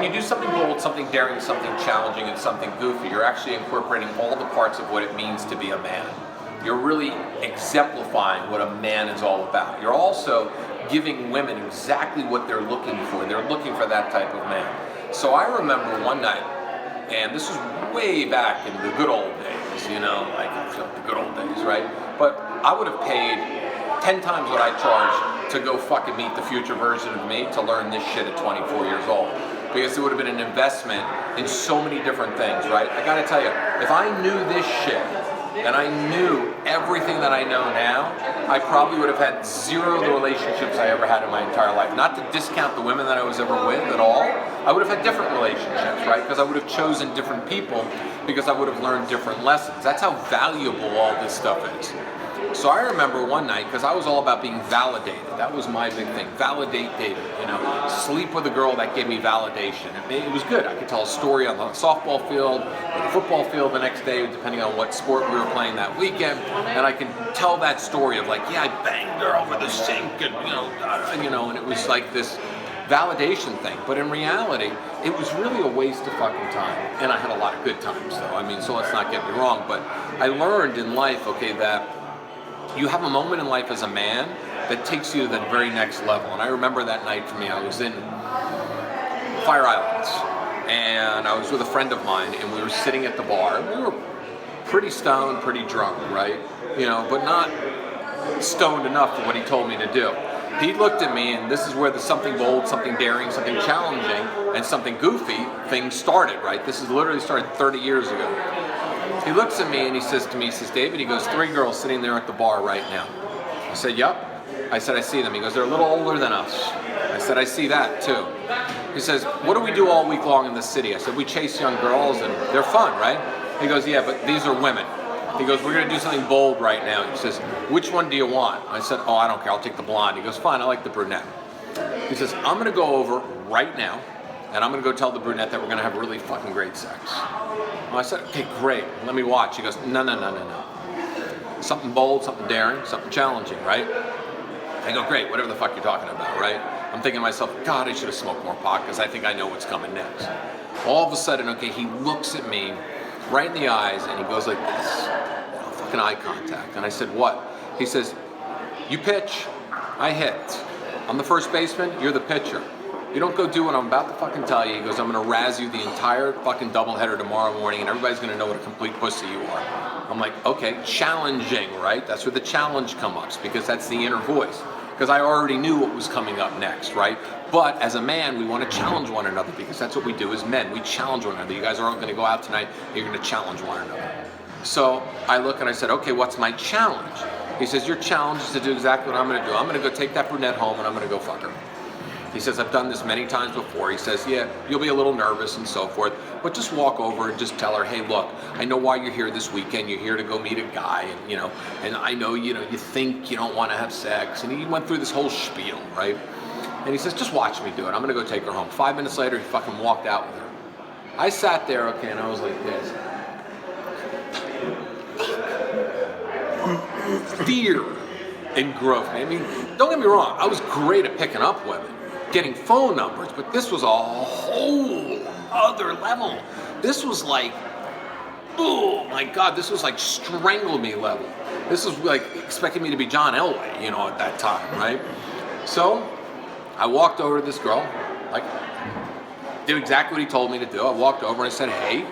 you do something bold, something daring, something challenging, and something goofy, you're actually incorporating all the parts of what it means to be a man. You're really exemplifying what a man is all about. You're also giving women exactly what they're looking for. They're looking for that type of man. So I remember one night, and this was way back in the good old days, you know, like the good old days, right? But I would have paid 10 times what I charged to go fucking meet the future version of me to learn this shit at 24 years old. Because it would have been an investment in so many different things, right? I gotta tell you, if I knew this shit, and I knew everything that I know now, I probably would have had zero of the relationships I ever had in my entire life. Not to discount the women that I was ever with at all. I would have had different relationships, right? Because I would have chosen different people, because I would have learned different lessons. That's how valuable all this stuff is. So I remember one night, because I was all about being validated. That was my big thing. Validate David, you know. Sleep with a girl that gave me validation. It was good. I could tell a story on the softball field or the football field the next day, depending on what sport we were playing that weekend. And I can tell that story of like, yeah, I banged her over the sink, and and it was like this validation thing. But in reality, it was really a waste of fucking time. And I had a lot of good times, though. I mean, so let's not get me wrong. But I learned in life, okay, that you have a moment in life as a man that takes you to the very next level. And I remember that night for me, I was in Fire Islands, and I was with a friend of mine, and we were sitting at the bar. We were pretty stoned, pretty drunk, right? You know, but not stoned enough for what he told me to do. He looked at me, and this is where the something bold, something daring, something challenging, and something goofy thing started, right? This is literally started 30 years ago. He looks at me and he says to me, he says, David, he goes, 3 girls sitting there at the bar right now. I said, yep. I said, I see them. He goes, they're a little older than us. I said, I see that too. He says, what do we do all week long in the city? I said, we chase young girls and they're fun, right? He goes, yeah, but these are women. He goes, we're going to do something bold right now. He says, which one do you want? I said, oh, I don't care. I'll take the blonde. He goes, fine, I like the brunette. He says, I'm going to go over right now, and I'm going to go tell the brunette that we're going to have really fucking great sex. I said, okay, great. Let me watch. He goes, no. Something bold, something daring, something challenging, right? I go, great, whatever the fuck you're talking about, right? I'm thinking to myself, God, I should have smoked more pot because I think I know what's coming next. All of a sudden, okay, he looks at me right in the eyes and he goes like this, fucking eye contact. And I said, what? He says, you pitch, I hit. I'm the first baseman, you're the pitcher. You don't go do what I'm about to fucking tell you. He goes, I'm going to razz you the entire fucking doubleheader tomorrow morning, and everybody's going to know what a complete pussy you are. I'm like, okay, challenging, right? That's where the challenge comes up, because that's the inner voice. Because I already knew what was coming up next, right? But as a man, we want to challenge one another, because that's what we do as men. We challenge one another. You guys aren't going to go out tonight, you're going to challenge one another. So I look and I said, okay, what's my challenge? He says, your challenge is to do exactly what I'm going to do. I'm going to go take that brunette home, and I'm going to go fuck her. He says, I've done this many times before. He says, yeah, you'll be a little nervous and so forth, but just walk over and just tell her, hey, look, I know why you're here this weekend. You're here to go meet a guy, and I know, you think you don't want to have sex. And he went through this whole spiel, right? And he says, just watch me do it. I'm going to go take her home. 5 minutes later, he fucking walked out with her. I sat there, okay, and I was like this. Fear engrossed me. I mean, don't get me wrong, I was great at picking up women, getting phone numbers, but this was a whole other level. This was like, oh my God, this was like strangle me level. This was like expecting me to be John Elway, at that time, right? So I walked over to this girl, like, did exactly what he told me to do. I walked over and I said, hey,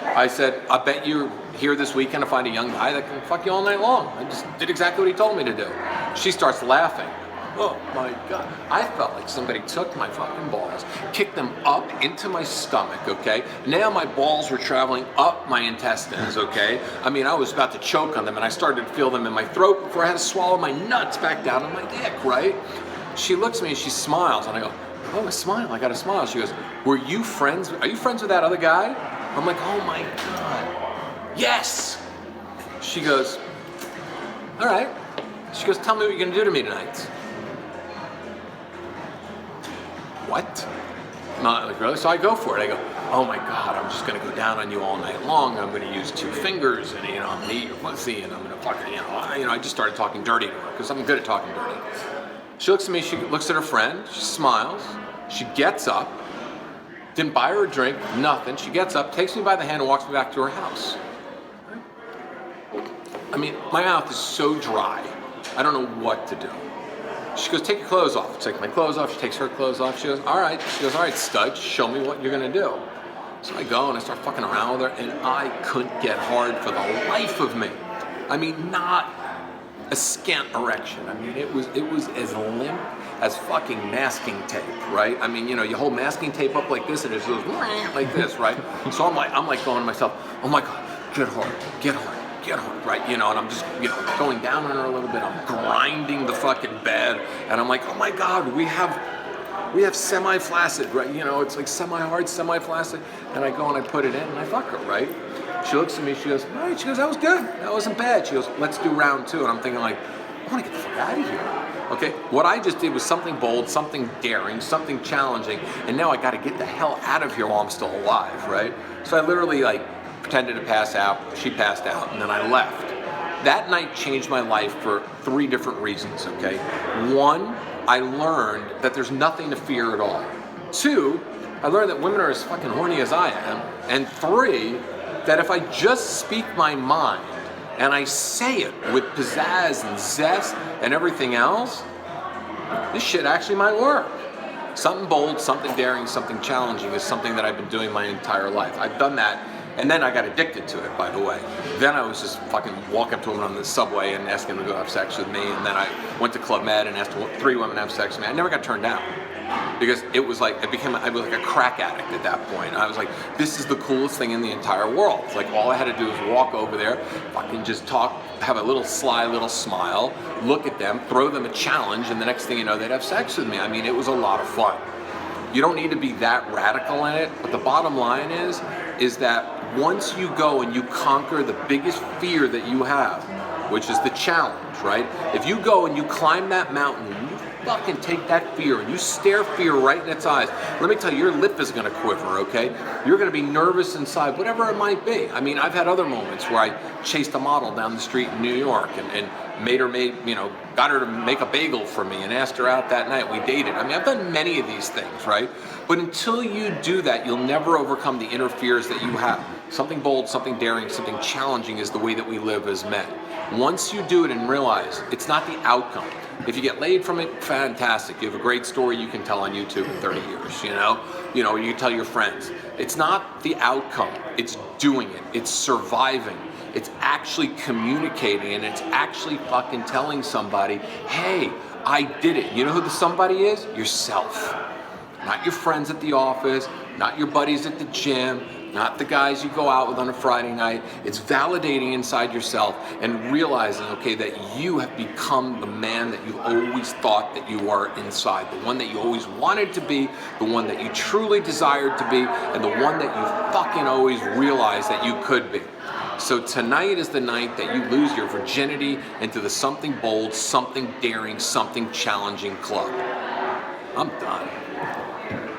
I said, I bet you're here this weekend to find a young guy that can fuck you all night long. I just did exactly what he told me to do. She starts laughing. Oh my God. I felt like somebody took my fucking balls, kicked them up into my stomach, okay? Now my balls were traveling up my intestines, okay? I mean, I was about to choke on them, and I started to feel them in my throat before I had to swallow my nuts back down on my dick, right? She looks at me and she smiles, and I go, oh, a smile, I got a smile. She goes, are you friends with that other guy? I'm like, oh my God, yes! She goes, all right. She goes, tell me what you're gonna do to me tonight. What? Not like, really? So I go for it. I go, oh my God, I'm just gonna go down on you all night long. I'm gonna use 2 fingers, and I'm gonna eat your pussy, and I'm gonna fuck her, I just started talking dirty to her, because I'm good at talking dirty. She looks at me, she looks at her friend, she smiles, she gets up, Didn't buy her a drink, nothing. She gets up, takes me by the hand, and walks me back to her house. I mean, my mouth is so dry, I don't know what to do. She goes, take your clothes off. I take my clothes off, she takes her clothes off. She goes, all right, stud, show me what you're gonna do. So I go and I start fucking around with her, and I couldn't get hard for the life of me. I mean, not a scant erection. I mean, it was as limp as fucking masking tape, right? I mean, you know, you hold masking tape up like this, and it just goes like this, right? So I'm like going to myself, oh my God, get hard, right? You know, and I'm just, you know, going down on her a little bit. I'm grinding the fucking bed, and I'm like, oh my God, we have semi-flaccid, right? You know, it's like semi-hard, semi-flaccid, and I go and I put it in and I fuck her, right? She looks at me, she goes, all right, she goes, that was good, that wasn't bad. She goes, let's do round 2, and I'm thinking like, I want to get the fuck out of here. Okay, what I just did was something bold, something daring, something challenging, and now I got to get the hell out of here while I'm still alive, right? So I literally like pretended to pass out, she passed out, and then I left. That night changed my life for 3 different reasons, okay? 1, I learned that there's nothing to fear at all. 2, I learned that women are as fucking horny as I am. And 3, that if I just speak my mind and I say it with pizzazz and zest and everything else, this shit actually might work. Something bold, something daring, something challenging is something that I've been doing my entire life. I've done that, and then I got addicted to it, by the way. Then I was just fucking walking up to women on the subway and asking them to go have sex with me, and then I went to Club Med and asked 3 women to have sex with me. I never got turned down. Because it was like, I was like a crack addict at that point. I was like, this is the coolest thing in the entire world. It's like all I had to do was walk over there, fucking just talk, have a little sly little smile, look at them, throw them a challenge, and the next thing you know, they'd have sex with me. I mean, it was a lot of fun. You don't need to be that radical in it, but the bottom line is that once you go and you conquer the biggest fear that you have, which is the challenge, right? If you go and you climb that mountain, and you fucking take that fear and you stare fear right in its eyes, let me tell you, your lip is gonna quiver, okay? You're gonna be nervous inside, whatever it might be. I mean, I've had other moments where I chased a model down the street in New York and got her to make a bagel for me and asked her out that night. We dated. I mean, I've done many of these things, right? But until you do that, you'll never overcome the inner fears that you have. Something bold, something daring, something challenging is the way that we live as men. Once you do it and realize it's not the outcome. If you get laid from it, fantastic. You have a great story you can tell on YouTube in 30 years, you know, you can tell your friends. It's not the outcome, it's doing it, it's surviving. It's actually communicating, and it's actually fucking telling somebody, hey, I did it. You know who the somebody is? Yourself. Not your friends at the office, not your buddies at the gym, not the guys you go out with on a Friday night. It's validating inside yourself and realizing, okay, that you have become the man that you always thought that you were inside, the one that you always wanted to be, the one that you truly desired to be, and the one that you fucking always realized that you could be. So tonight is the night that you lose your virginity into the something bold, something daring, something challenging club. I'm done.